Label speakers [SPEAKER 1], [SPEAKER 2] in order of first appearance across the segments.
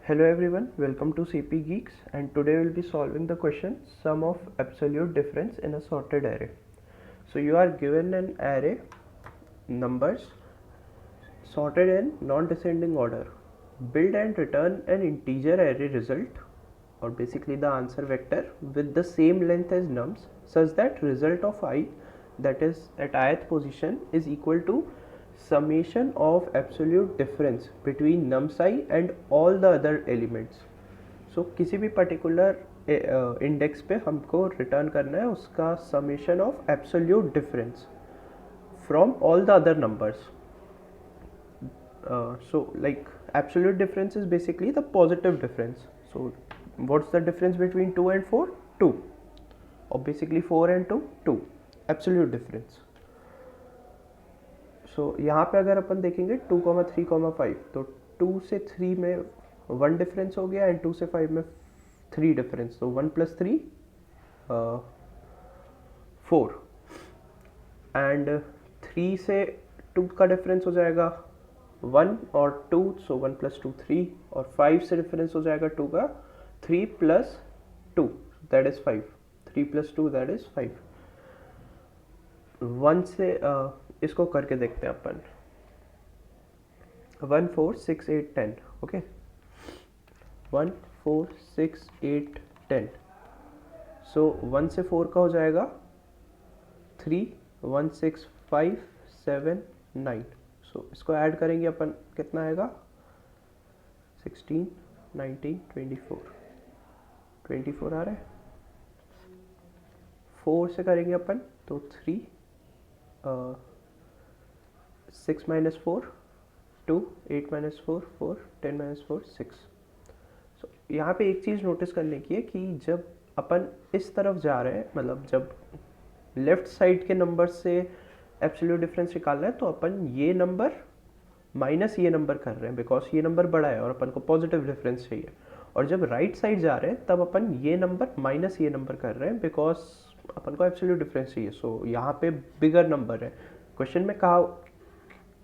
[SPEAKER 1] Hello everyone, welcome to CP Geeks, and today we'll be solving the question sum of absolute difference in a sorted array. So you are given an array numbers sorted in non-descending order. Build and return an integer array result, or basically the answer vector, with the same length as nums such that result of I, that is at ith position, is equal to summation of absolute difference between nums I and all the other elements. So किसी भी particular index पे हमको return करना है उसका summation of absolute difference from all the other numbers. So like absolute difference is basically the positive difference. So what's the difference between 2 and 4? 2. Or basically 4 and 2? 2. Absolute difference. So यहाँ पे अगर अपन देखेंगे 2, 3, 5, तो 2 से 3 में 1 डिफरेंस हो गया and 2 से 5 में 3 डिफरेंस, तो 1 + 3 4 एंड 3 से 2 का डिफरेंस हो जाएगा 1 और 2, सो 1 + 2 3, और 5 से डिफरेंस हो जाएगा 2 का 3 + 2 दैट इज 5, 3 + 2 दैट इज 5. 1 से इसको करके देखते हैं अपन. 1 4 6 8 10. ओके, 1 4 6 8 10. सो 1 से 4 का हो जाएगा 3, 1 6 5 7 9. सो इसको ऐड करेंगे अपन, कितना आएगा 16 19 24 आ रहा है. 4 से करेंगे अपन तो 3, 6 - 4 2, 8 - 4 4, 10 - 4 6. सो यहाँ पे एक चीज़ नोटिस करने की है कि जब अपन इस तरफ जा रहे हैं, मतलब जब लेफ्ट साइड के नंबर से एब्सोल्यूट डिफरेंस निकालना है, तो अपन ये नंबर माइनस ये नंबर कर रहे हैं बिकॉज ये नंबर बड़ा है और अपन को पॉजिटिव डिफरेंस चाहिए. और जब राइट साइड जा रहे हैं तब अपन ये नंबर माइनस ये नंबर कर रहे हैं बिकॉज अपन को एब्सोल्यूट डिफरेंस चाहिए. सो यहाँ पे बिगर नंबर है. क्वेश्चन में कहा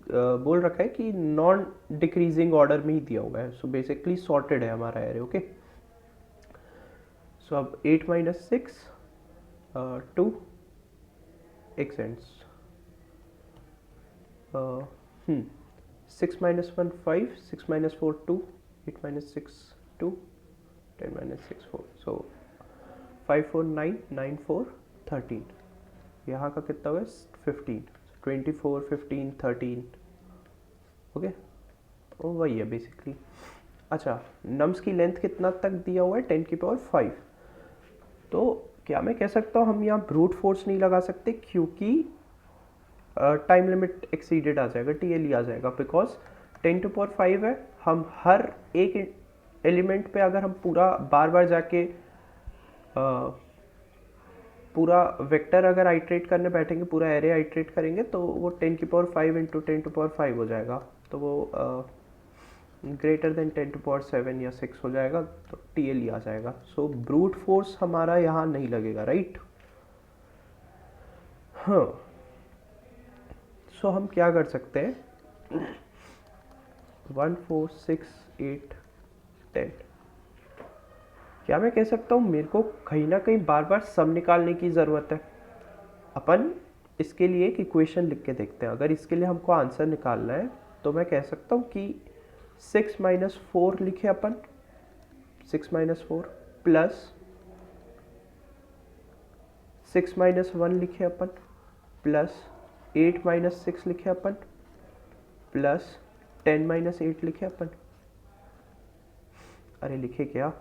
[SPEAKER 1] बोल रखा है कि नॉन डिक्रीजिंग ऑर्डर में ही दिया हुआ है. सो बेसिकली सॉर्टेड है हमारा एरे. ओके, सो अब 8 - 6 2 एक्सेंड्स, 6 - 1 5, 6 - 4 2, 8 - 6 2, 10 - 6 4. सो 5 4 9 9 4 13. यहाँ का कितना हुआ 15, 24 15 13. ओके, वो वही है बेसिकली. अच्छा, नम्स की लेंथ कितना तक दिया हुआ है 10⁵. तो क्या मैं कह सकता हूँ हम यहाँ ब्रूट फोर्स नहीं लगा सकते क्योंकि टाइम लिमिट एक्सीडेड आ जाएगा, TLE आ जाएगा, बिकॉज 10⁵ है. हम हर एक एलिमेंट पे अगर हम पूरा बार बार जाके पूरा वेक्टर अगर आइट्रेट करने बैठेंगे, पूरा एरे आइट्रेट करेंगे, तो वो 10⁵ इंटू 10⁵ हो जाएगा. तो वो ग्रेटर देन 10⁷ या 6 हो जाएगा, तो TLE आ जाएगा. सो ब्रूट फोर्स हमारा यहाँ नहीं लगेगा, राइट. हाँ, सो हम क्या कर सकते हैं 1 4 6 8 10. क्या मैं कह सकता हूँ मेरे को कहीं ना कहीं बार बार सम निकालने की ज़रूरत है. अपन इसके लिए एक इक्वेशन लिख के देखते हैं. अगर इसके लिए हमको आंसर निकालना है तो मैं कह सकता हूँ कि 6 - 4 लिखे अपन, 6 - 4 प्लस 6 - 1 लिखे अपन, प्लस 8 - 6 लिखे अपन, प्लस 10 - 8 लिखे अपन. अरे लिखे क्या,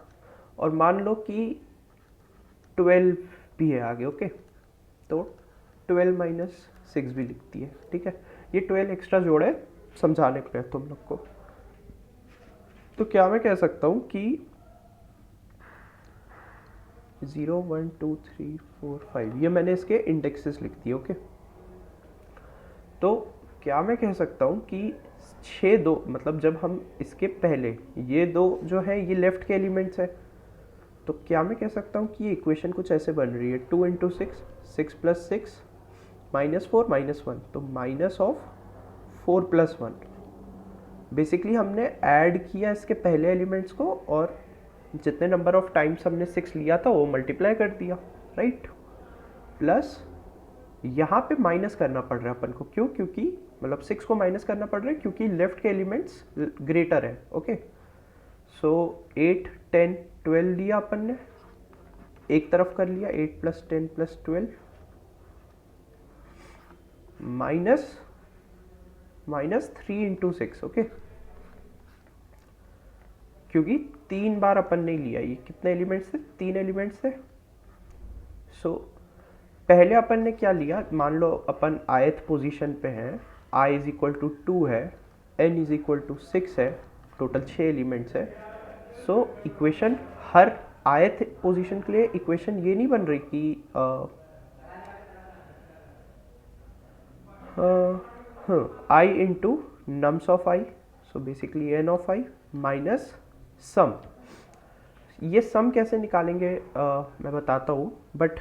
[SPEAKER 1] और मान लो कि 12 भी है आगे. ओके, तो 12 - 6 भी लिखती है. ठीक है, ये 12 एक्स्ट्रा जोड़े समझाने के लिए तुम लोग को. तो क्या मैं कह सकता हूँ कि 0 1 2 3 4 5, ये मैंने इसके इंडेक्सेस लिख दिए. ओके, तो क्या मैं कह सकता हूँ कि 6 2, मतलब जब हम इसके पहले ये 2 जो है ये लेफ्ट के एलिमेंट्स है, तो क्या मैं कह सकता हूँ कि ये इक्वेशन कुछ ऐसे बन रही है 2 × 6, 6 + 6 -4 -1, तो माइनस ऑफ 4 + 1 बेसिकली हमने ऐड किया इसके पहले एलिमेंट्स को और जितने नंबर ऑफ टाइम्स हमने 6 लिया था वो मल्टीप्लाई कर दिया, राइट। प्लस यहाँ पे माइनस करना पड़ रहा है अपन को, क्यों? क्योंकि मतलब 6 को माइनस करना पड़ रहा है क्योंकि लेफ्ट के एलिमेंट्स ग्रेटर है, ओके। सो 8 10 12 लिया अपन ने, एक तरफ कर लिया, 8 + 10 + 12 माइनस 3 × 6, ओके। क्योंकि 3 बार अपन ने लिया, ये कितने एलिमेंट्स थे? 3 एलिमेंट्स थे। सो पहले अपन ने क्या लिया, मान लो अपन आयत पोजीशन पे हैं, i = 2 है, n = 6 है, टोटल 6 एलिमेंट्स है। सो इक्वेशन हर आयत पोजीशन के लिए इक्वेशन ये नहीं बन रही कि i × nums of i, so basically n of i minus sum. ये सम कैसे निकालेंगे मैं बताता हूँ, but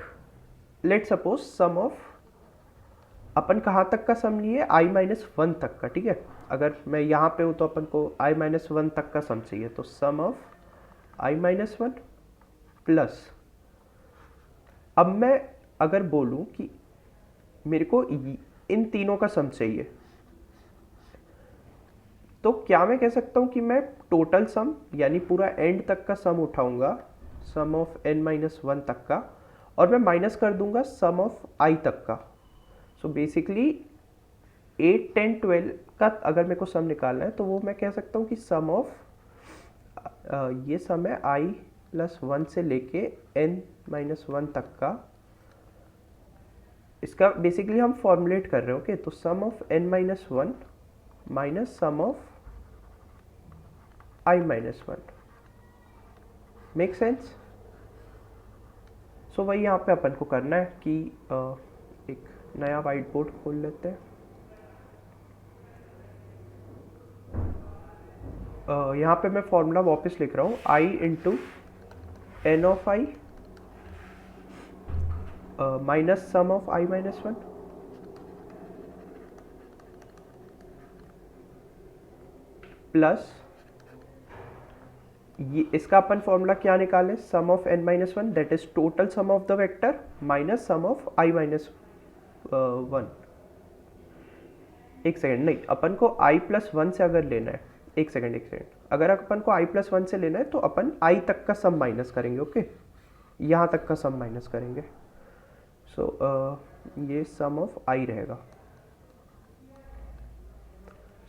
[SPEAKER 1] let suppose sum of, अपन कहाँ तक का सम लिए? i - 1 तक का, ठीक है। अगर मैं यहाँ पे हूँ तो अपन को i - 1 तक का सम चाहिए, तो सम ऑफ i - 1 प्लस, अब मैं अगर बोलूँ कि मेरे को इन तीनों का सम चाहिए, तो क्या मैं कह सकता हूँ कि मैं टोटल सम यानी पूरा एंड तक का सम उठाऊंगा, सम ऑफ n - 1 तक का, और मैं माइनस कर दूंगा सम ऑफ i तक का। सो बेसिकली 8 10 12 का अगर मेरे को सम निकालना है तो वो मैं कह सकता हूँ कि सम ऑफ ये सम है i + 1 से लेके n - 1 तक का, इसका बेसिकली हम फॉर्मुलेट कर रहे हैं, ओके। तो sum of n - 1 minus sum of i - 1, make sense? So वही यहाँ पे अपन को करना है कि एक नया वाइट बोर्ड खोल लेते हैं। यहाँ पे मैं फॉर्मूला वापस लिख रहा हूँ, i × n of i minus sum of i - 1 plus ये इसका अपन फॉर्मूला क्या निकाले, sum of n - 1 that is total sum of the vector minus sum of i - 1। एक सेकेंड, नहीं, अपन को i + 1 से अगर लेना है, एक सेकेंड, अगर अपन को i + 1 से लेना है तो अपन i तक का सम माइनस करेंगे, ओके। यहाँ तक का सम माइनस करेंगे। सो ये सम ऑफ i रहेगा।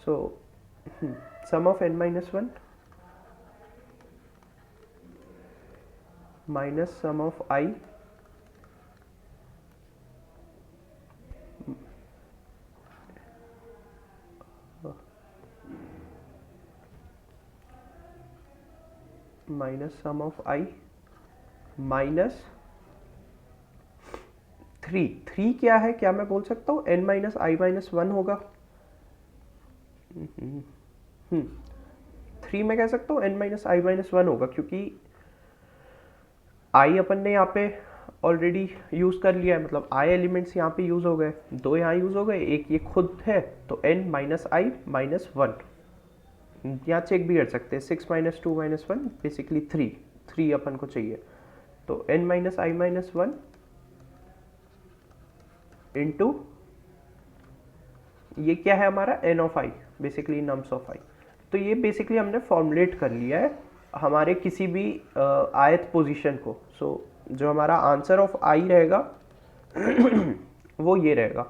[SPEAKER 1] So sum of n - 1 minus sum of i minus sum of i minus 3 क्या है, क्या मैं बोल सकता हूँ n - i - 1 होगा। 3 मैं कह सकता हूँ n - i - 1 होगा, क्योंकि i अपन ने यहाँ पे ऑलरेडी यूज़ कर लिया है, मतलब i एलिमेंट्स यहाँ पे यूज़ हो गए, 2 यहाँ यूज़ हो गए, एक ये खुद है, तो n - i - 1 यहाँ चेक भी कर सकते हैं। 6 - 2 - 1 बेसिकली 3 अपन को चाहिए, तो n - i - 1 इंटू ये क्या है हमारा n of i, basically nums of i। तो ये बेसिकली हमने फॉर्मुलेट कर लिया है हमारे किसी भी आयत पोजीशन को। सो जो हमारा आंसर ऑफ i रहेगा वो ये रहेगा।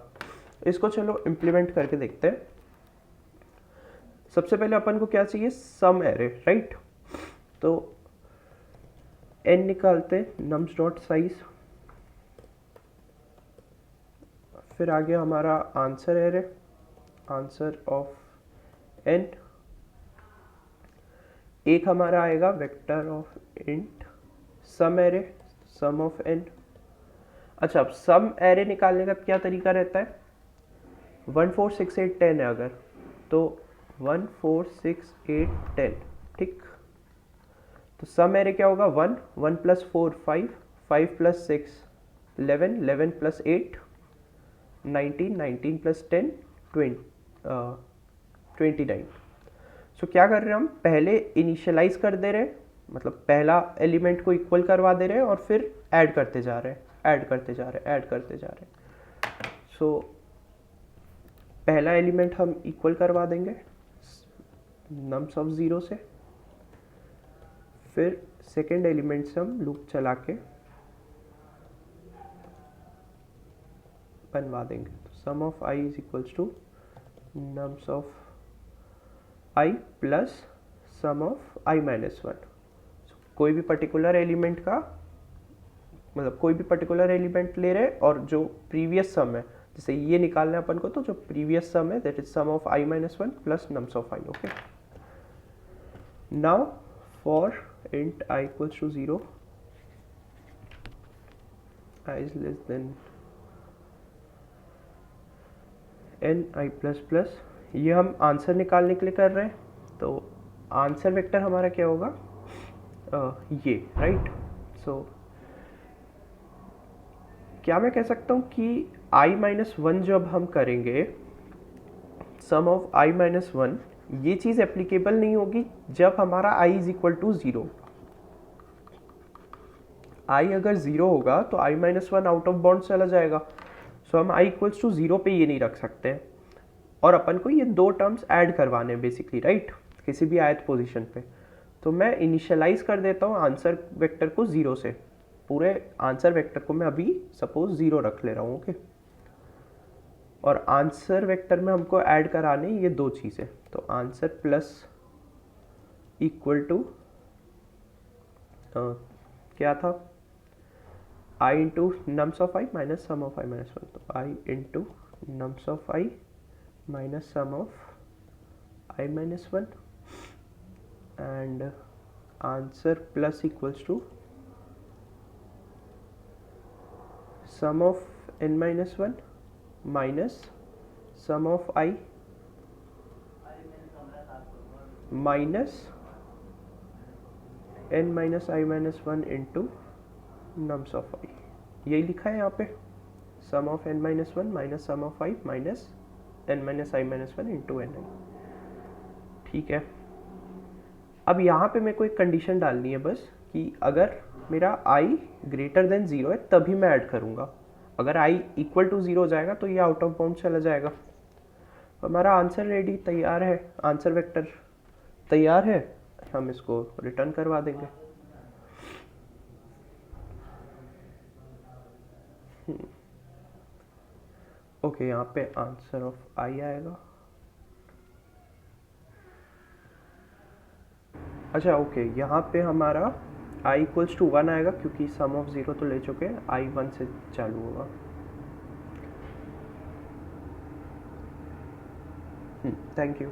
[SPEAKER 1] इसको चलो इम्प्लीमेंट करके देखते हैं। सबसे पहले अपन को क्या चाहिए, सम एरे, राइट। तो n निकालते नम्स डॉट साइज, फिर आ गया हमारा answer array, answer of n, एक हमारा आएगा vector of int sum array, sum of n। अच्छा, अब सम एरे निकालने का क्या तरीका रहता है, 1 4 6 8 10 है अगर, तो 1 4 6 8 10, ठीक। तो सम एरे क्या होगा, 1 1 + 4 5 5 + 6 11 11 + 8 19 19 + 10 29। सो क्या कर रहे हैं हम, पहले इनिशियलाइज कर दे रहे हैं, मतलब पहला एलिमेंट को इक्वल करवा दे रहे हैं और फिर ऐड करते जा रहे हैं, ऐड करते जा रहे हैं, ऐड करते जा रहे हैं। सो पहला एलिमेंट हम इक्वल करवा देंगे नम्स ऑफ 0 से, फिर सेकेंड एलिमेंट से हम लूप चला के बनवा देंगे। तो sum of i is equals to nums of i plus sum of i minus 1। कोई भी पर्टिकुलर एलिमेंट का, मतलब कोई भी पर्टिकुलर एलिमेंट ले रहे और जो प्रीवियस सम है, जैसे ये निकालना है अपन को, तो जो प्रीवियस सम है that is sum of i minus 1 plus nums of i। Okay, now for int i equals to 0, i is less than n i plus plus, ये हम आंसर निकालने के लिए कर रहे हैं। तो आंसर वेक्टर हमारा क्या होगा, ये, राइट। सो क्या मैं कह सकता हूँ कि i माइनस 1 जब हम करेंगे सम ऑफ i माइनस 1, ये चीज़ एप्लीकेबल नहीं होगी जब हमारा i is equal to 0। i अगर 0 होगा तो i minus 1 out of bound चला जाएगा। सो हम i इक्वल्स टू 0 पे ये नहीं रख सकते हैं, और अपन को ये दो टर्म्स ऐड करवाने हैं बेसिकली, राइट, किसी भी आयत पोजीशन पे। तो मैं इनिशियलाइज कर देता हूँ आंसर वेक्टर को 0 से, पूरे आंसर वेक्टर को मैं अभी सपोज 0 रख ले रहा हूँ। ओके, और आंसर वेक्टर में हमको ऐड कराने ये दो चीज़ें, तो आंसर प्लस इक्वल टू क्या था, i into nums of i minus sum of i minus 1। तो i into nums of i minus sum of i minus 1 and answer plus equals to sum of n minus 1 minus sum of i minus n minus i minus 1 into nums of i। यही लिखा है यहाँ पे, sum of n minus 1 minus sum of i minus n minus i minus 1 into n i। ठीक है, अब यहाँ पे मेरे को एक कंडीशन डालनी है बस, कि अगर मेरा i ग्रेटर देन 0 है तभी मैं ऐड करूँगा। अगर i इक्वल टू 0 हो जाएगा तो ये आउट ऑफ बाउंड चला जाएगा। हमारा आंसर रेडी तैयार है, आंसर वेक्टर तैयार है, हम इसको रिटर्न करवा देंगे। ओके, यहाँ पे आंसर ऑफ i आएगा। अच्छा ओके, यहाँ पे हमारा i इक्वल्स टू 1 आएगा, क्योंकि सम ऑफ 0 तो ले चुके हैं, i 1 से चालू होगा। Thank you.